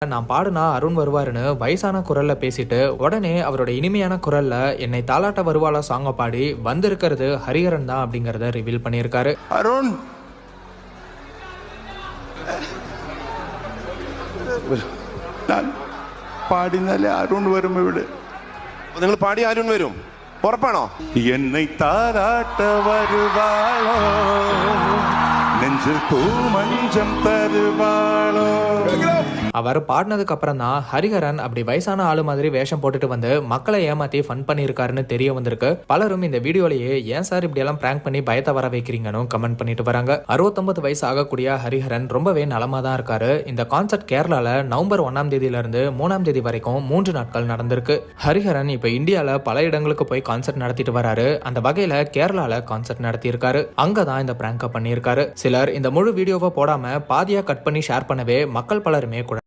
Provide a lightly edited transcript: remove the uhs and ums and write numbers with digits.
நான் பாடுனா அருண் வருவாருன்னு வயசான குரல்ல பேசிட்டு உடனே அவரோட இனிமையான குரல்ல என்னை தாலாட்ட வருவாளா சாங்க பாடி வந்திருக்கிறது ஹரிஹரன் தான் அப்படிங்கறத ரிவீல் பண்ணியிருக்காரு. அருண் நான் പാടിനാലേ അരുൺ വരും ഇവിടെ. നിങ്ങൾ പാടി അരുൺ വരും, ഉറപ്പാണോ? என்னை தாராட்ட வருவாளோ, நெஞ்சில் பூ மஞ்சம் தருவாளோ. அவர் பாடினதுக்கு அப்புறம் தான் ஹரிஹரன் அப்படி வயசான ஆளு மாதிரி வேஷம் போட்டுட்டு வந்து மக்களை ஏமாத்தி ஃபன் பண்ணியிருக்காருன்னு தெரிய வந்திருக்கு. பலரும் இந்த வீடியோலயே ஏன் சார் இப்படி எல்லாம் பிராங்க் பண்ணி பயத்தை வர வைக்கிறீங்கன்னு கமெண்ட் பண்ணிட்டு வராங்க. 69 வயசு ஆகக்கூடிய ஹரிஹரன் ரொம்பவே நலமா தான் இருக்காரு. இந்த கான்சர்ட் கேரளால நவம்பர் 1ஆம் தேதியில இருந்து 3ஆம் தேதி வரைக்கும் 3 நாட்கள் நடந்திருக்கு. ஹரிஹரன் இப்ப இந்தியால பல இடங்களுக்கு போய் கான்சர்ட் நடத்திட்டு வராரு. அந்த வகையில கேரளால கான்சர்ட் நடத்தி இருக்காரு. அங்கதான் இந்த பிராங்க பண்ணியிருக்காரு. சிலர் இந்த முழு வீடியோவை போடாம பாதியா கட் பண்ணி ஷேர் பண்ணவே மக்கள் பலருமே